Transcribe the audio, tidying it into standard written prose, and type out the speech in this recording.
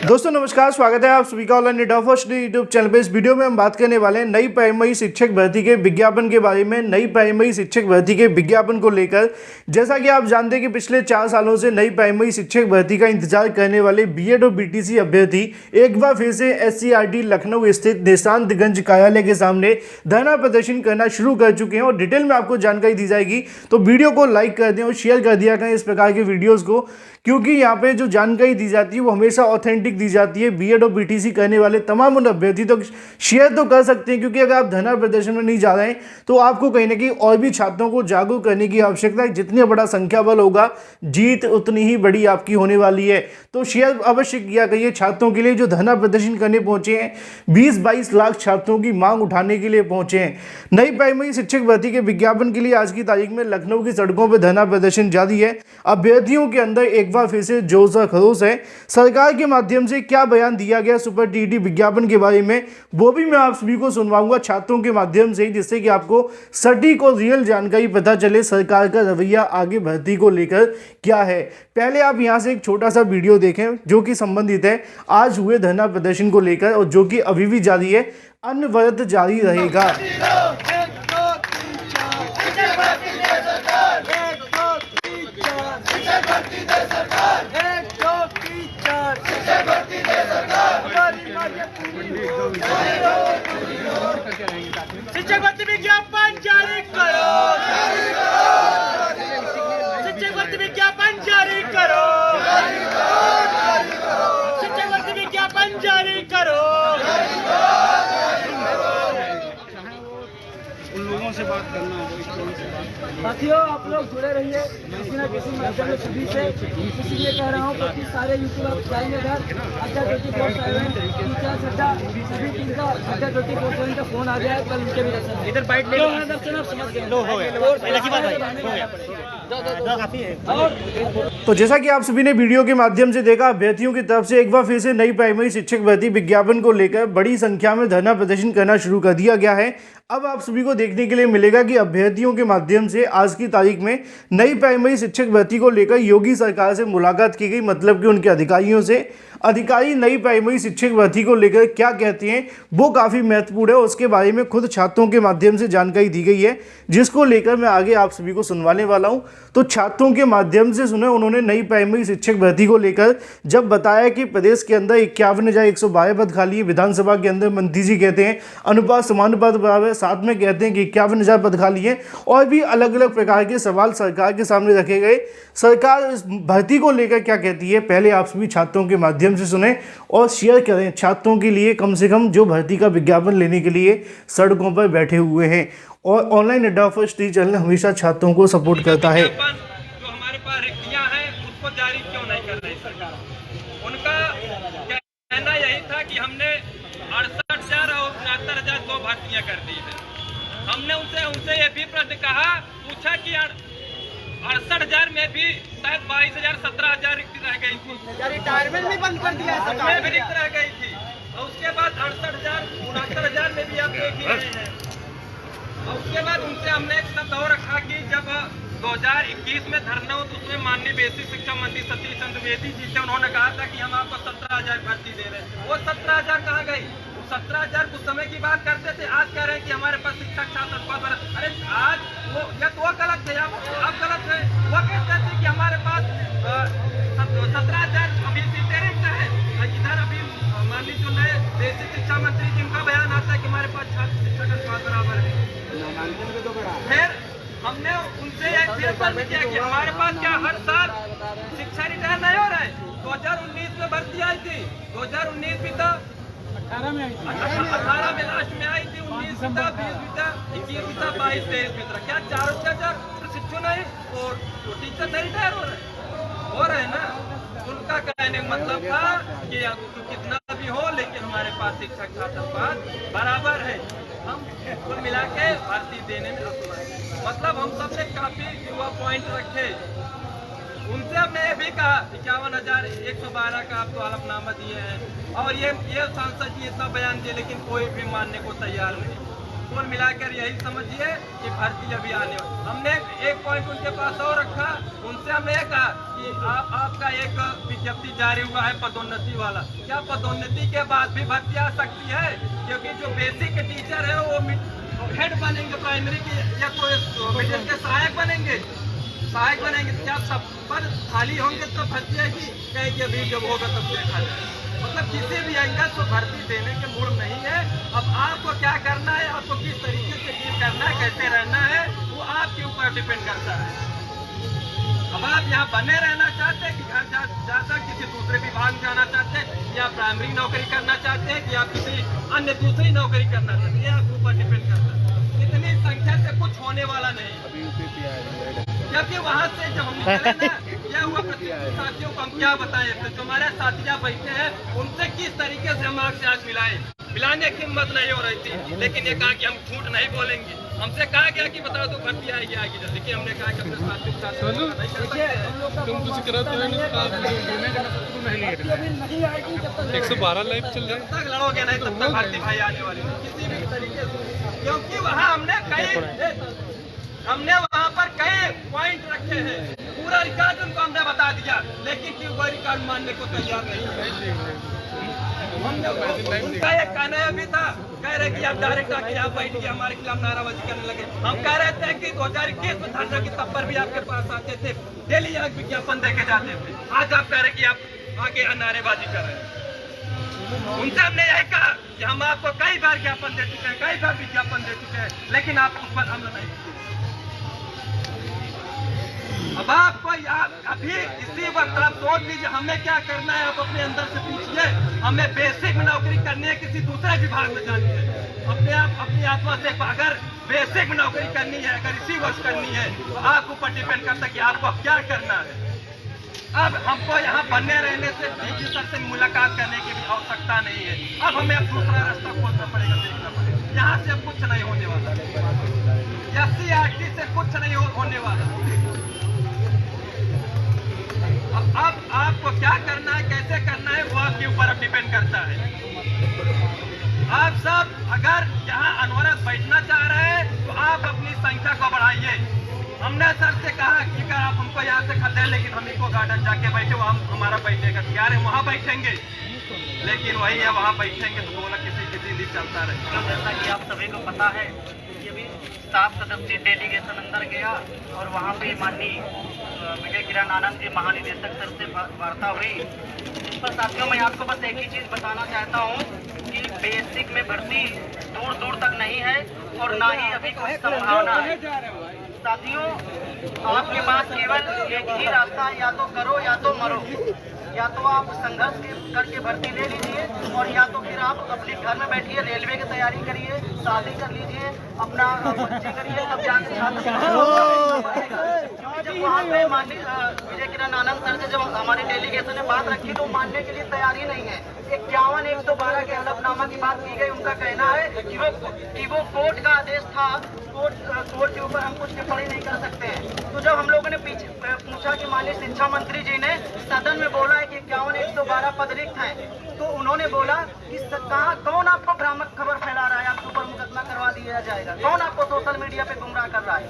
दोस्तों नमस्कार, स्वागत है आप सभी का online net first YouTube channel पे। इस वीडियो में हम बात करने वाले हैं नई प्राइमरी शिक्षक भर्ती के विज्ञापन के बारे में। नई प्राइमरी शिक्षक भर्ती के विज्ञापन को लेकर जैसा कि आप जानते हैं कि पिछले 4 सालों से नई प्राइमरी शिक्षक भर्ती का इंतजार करने वाले बीएड और बीटीसी अभ्यर्थी एक बार फिर से एससीईआरटी लखनऊ स्थित निशांतगंज कार्यालय के सामने धरना प्रदर्शन करना शुरू कर चुके हैं और डिटेल में आपको जानकारी दी जाएगी। तो वीडियो को लाइक कर दें और शेयर कर दिया करें इस प्रकार के वीडियोज़ को, क्योंकि यहाँ पे जो जानकारी दी जाती है वो हमेशा ऑथेंटिक दी जाती है। बीएड और बीटीसी करने वाले तमाम उन अभ्यर्थी तो शेयर तो कर सकते हैं, क्योंकि अगर आप धरना प्रदर्शन में नहीं जा रहे हैं तो आपको कहीं ना कहीं और भी छात्रों को जागरूक करने की आवश्यकता है। जितनी बड़ा संख्या बल होगा जीत उतनी ही बड़ी आपकी होने वाली है। तो शेयर अवश्य किया करिए छात्रों के लिए जो धरना प्रदर्शन करने पहुंचे हैं। 20-22 लाख छात्रों की मांग उठाने के लिए पहुंचे हैं। नई प्राइमरी शिक्षक भर्ती के विज्ञापन के लिए आज की तारीख में लखनऊ की सड़कों पर धरना प्रदर्शन जारी है। अभ्यर्थियों के अंदर एक बार फिर से जोश और खरोश है। सरकार के माध्यम से क्या बयान दिया गया सुपर टीटी विज्ञापन के बारे में, वो भी मैं आप सभी को सुनवाऊंगा छात्रों के माध्यम से, जिससे कि आपको सटीक और रियल जानकारी पता चले सरकार का रवैया आगे भर्ती को लेकर क्या है। पहले आप यहां से एक छोटा सा वीडियो देखें जो कि संबंधित है आज हुए धरना प्रदर्शन को लेकर और जो कि अभी भी जारी है, अनवरत जारी रहेगा। शिक्षक भर्ती विज्ञापन जारी करो, शिक्षक भर्ती विज्ञापन जारी करो, शिक्षक भर्ती विज्ञापन जारी करो। उन लोगों से बात करना है। साथियों, आप लोग जुड़े रहिए किसी न किसी माध्यम सभी से। इसलिए कह रहा हूँ क्योंकि सारे यूट्यूबर जाएंगे घर अड्डा 24/7 टीचर्स अड्डा सभी टीम का अड्डा 24/7 का फोन आ गया है। कल उनके भी दर्शन इधर बाइट ले दर्शन आप समझ गए तो जैसा कि आप सभी ने वीडियो के माध्यम से देखा, अभ्यर्थियों की तरफ से एक बार फिर से नई प्राइमरी शिक्षक भर्ती विज्ञापन को लेकर बड़ी संख्या में धरना प्रदर्शन करना शुरू कर दिया गया है। अब आप सभी को देखने के लिए मिलेगा कि अभ्यर्थियों के माध्यम से आज की तारीख में नई प्राइमरी शिक्षक भर्ती को लेकर योगी सरकार से मुलाकात की गई, मतलब कि उनके अधिकारियों से। अधिकारी नई प्राइमरी शिक्षक भर्ती को लेकर क्या कहते हैं वो काफ़ी महत्वपूर्ण है। उसके बारे में खुद छात्रों के माध्यम से जानकारी दी गई है, जिसको लेकर मैं आगे आप सभी को सुनवाने वाला हूं। तो छात्रों के माध्यम से सुने उन्होंने नई प्राइमरी शिक्षक भर्ती को लेकर जब बताया कि प्रदेश के अंदर 51,112 पद खाली है। विधानसभा के अंदर मंत्री जी कहते हैं अनुपात समानुपात बराबर, साथ में कहते हैं कि 51,000 पद खाली है और भी अलग अलग प्रकार के सवाल सरकार के सामने रखे गए। सरकार इस भर्ती को लेकर क्या कहती है, पहले आप सभी छात्रों के माध्यम से सुने और शेयर करें छात्रों के लिए, कम से कम जो भर्ती का विज्ञापन लेने के लिए सड़कों पर बैठे हुए हैं। और ऑनलाइन अड्डा फर्स्ट चैनल हमेशा छात्रों को सपोर्ट करता है। जो हमारे पास रिक्तियां हैं उसको जारी क्यों नहीं कर रही सरकार? उनका कहना यही था कि हमने 68,000 और 69,002 भर्तियां कर दी है। हमने उनसे ये भी प्रश्न पूछा कि 68,000 में भी शायद 22,000 17,000 रिक्ति रह गई थी। रिटायरमेंट भी बंद कर दिया उसमें भी रिक्त रह गई थी और उसके बाद 68,000 69,000 में भी आप देख ही रहे हैं। और उसके बाद उनसे हमने एक शब्द और रखा कि जब 2021 में धरना हो तो उसमें माननीय बेसिक शिक्षा मंत्री सतीश चंद्र द्विवेदी जी से उन्होंने कहा था कि हम आपको 17,000 भर्ती दे रहे हैं। वो 17,000 कहाँ गई? 17,000 कुछ समय की बात करते थे, आज कह रहे हैं कि हमारे पास शिक्षक छात्र पद। अरे आज वो या तो वो गलत थे, आप गलत है। वो कहते थे कि हमारे पास 17,000 अभी सीटें रिक्त है। इधर अभी माननीय जो नए बेसिक शिक्षा मंत्री जिनका बयान आता है कि हमारे पास छात्र शिक्षक अनुपात बराबर है। फिर हमने उनसे एक फिर प्रश्न किया कि हमारे पास क्या हर साल शिक्षा रिटायर नहीं हो रहा है? 2019 में भर्ती आई थी, 2019 भी था, 18 में लास्ट में आई थी, 19 भी था, 20 भी था, 21 भी था, 22, 23 भी था। क्या 4,000 प्रशिक्षु नहीं और टीचर नहीं रिटायर हो रहे हैं ना? उनका कहने का मतलब था कि कितना भी हो लेकिन हमारे पास शिक्षक छात्र पद बराबर है। हम कुल मिला के भर्ती देने में मतलब हम सबने काफी युवा पॉइंट रखे। उनसे हमने ये भी कहा 51,112 का आपको हलफनामा दिए हैं और ये सांसद जी इतना बयान दिए लेकिन कोई भी मानने को तैयार नहीं। कुल मिलाकर यही समझिए कि भर्ती अभी आने वाली। हमने एक पॉइंट उनके पास और रखा, उनसे हमने ये कहा कि आपका एक विज्ञप्ति जारी हुआ है पदोन्नति वाला, क्या पदोन्नति के बाद भी भर्ती आ सकती है? क्योंकि जो बेसिक टीचर है वो हेड बनेंगे प्राइमरी के या तो मिडिल के सहायक बनेंगे, क्या सब पद खाली होंगे तो भर्ती आएगी? कहेंगे अभी जब होगा तब देखा जाए। मतलब किसी भी एंगल को भर्ती देने के मूड नहीं है। अब आपको क्या करना है, आपको किस तरीके से डील करना है, कैसे रहना है, वो आपके ऊपर डिपेंड करता है। अब आप यहाँ बने रहना चाहते हैं कि घर जाकर किसी दूसरे विभाग में जाना चाहते हैं, या प्राइमरी नौकरी करना चाहते हैं, कि आप किसी अन्य दूसरी नौकरी करना चाहते हैं, ये आपके ऊपर डिपेंड करता है। इतनी संख्या से कुछ होने वाला नहीं। जबकि वहाँ से जब हम निकले ना, क्या हुआ साथियों को हम क्या बताएं, तो जो हमारे साथियाँ बैठे हैं उनसे किस तरीके से हम आग से आग मिलाने की हिम्मत नहीं हो रही थी। लेकिन ये कहा कि हम झूठ नहीं बोलेंगे। हमसे कहा गया कि बताओ तो भर्ती आएगी जल्दी, कि हमने कहा कि अपने साथियों के साथ तुम कुछ करो तो नहीं 112 लाइव चल रहा है। जब तक लड़ोगे नहीं तब तक भर्ती भाई आने वाली है किसी भी तरीके से। क्योंकि वहाँ हमने वहाँ पर कई पॉइंट रखे हैं, पूरा रिकॉर्ड उनको हमने बता दिया, लेकिन क्यों कोई रिकॉर्ड मानने को तैयार नहीं है। उनका एक कहना भी था, कह रहे कि आप डायरेक्ट आके यहाँ बैठ के हमारे खिलाफ नाराबाजी करने लगे। हम कह रहे थे कि 2021 में धरना की तब पर भी आपके पास आते थे, डेली यहाँ विज्ञापन देके जाते थे। आज आप कह रहे कि आप आगे नारेबाजी कर रहे हैं। उनसे हमने यही कहा कि हम आपको कई बार ज्ञापन दे चुके हैं, कई बार विज्ञापन दे चुके हैं, लेकिन आप उस पर अमल नहीं। अब आपको अभी इसी वक्त आप सोच लीजिए हमें क्या करना है। आप अपने अंदर से पूछिए, हमें बेसिक में नौकरी करनी है, किसी दूसरे विभाग में जानी है। अपनी आत्मा से अगर बेसिक में नौकरी करनी है, अगर इसी वर्ष करनी है, तो आपके ऊपर डिपेंड करता है कि आपको क्या करना है। अब हमको यहाँ बने रहने से डीजी सर से मुलाकात करने की भी आवश्यकता नहीं है। अब हमें अब दूसरा रास्ता खोजना पड़ेगा, देखना पड़ेगा। यहाँ से अब कुछ नहीं होने वाला, SC/RT से कुछ नहीं होने वाला। अब आपको क्या करना है, कैसे करना है, वो आपके ऊपर अब डिपेंड करता है। आप सब अगर यहाँ अनवरत बैठना चाह रहे हैं तो आप अपनी संख्या को बढ़ाइए। हमने सर से कहा कि अगर आप हमको यहाँ से खदें, लेकिन हम ही को गार्डन जाके बैठे, वहाँ हमारा बैठेगा तैयार है, वहाँ बैठेंगे। लेकिन वही है, वहाँ बैठेंगे तो बोला किसी दिन चलता रहेगा। जैसा कि आप सभी को पता है, ये भी 7 सदस्यीय डेलीगेशन अंदर गया और वहाँ पे माननीय विजय किरण आनंद जी महानिदेशक सर से वार्ता हुई। इस पर साथियों मैं आपको बस एक ही चीज़ बताना चाहता हूँ कि बेसिक में भर्ती दूर दूर तक नहीं है और ना ही अभी कोई संभावना है। साथियों, आपके पास केवल एक ही रास्ता है, या तो करो या तो मरो। या तो आप संघर्ष करके भर्ती ले लीजिए, और या तो फिर आप अपने घर में बैठिए, रेलवे की तैयारी करिए, शादी कर लीजिए, अपना बच्चे करिए, तब जाके जब वहाँ पे माननीय विजय किरण आनंद सर से जब हमारे डेलीगेशन ने बात रखी तो मानने के लिए तैयार ही नहीं है। 51-112 के हलफनामा की बात की गई। उनका कहना है कि वो कोर्ट का आदेश था, कोर्ट के ऊपर हम कुछ टिप्पणी नहीं कर सकते हैं। तो जब हम लोगों ने पूछा कि माननीय शिक्षा मंत्री जी ने सदन में बोला है कि 51-112 पद रिक्त हैं, तो उन्होंने बोला कि कौन आपको भ्रामक खबर फैला रहा है, आपके ऊपर मुकदमा करवा दिया जाएगा, कौन आपको सोशल मीडिया पे गुमराह कर रहा है।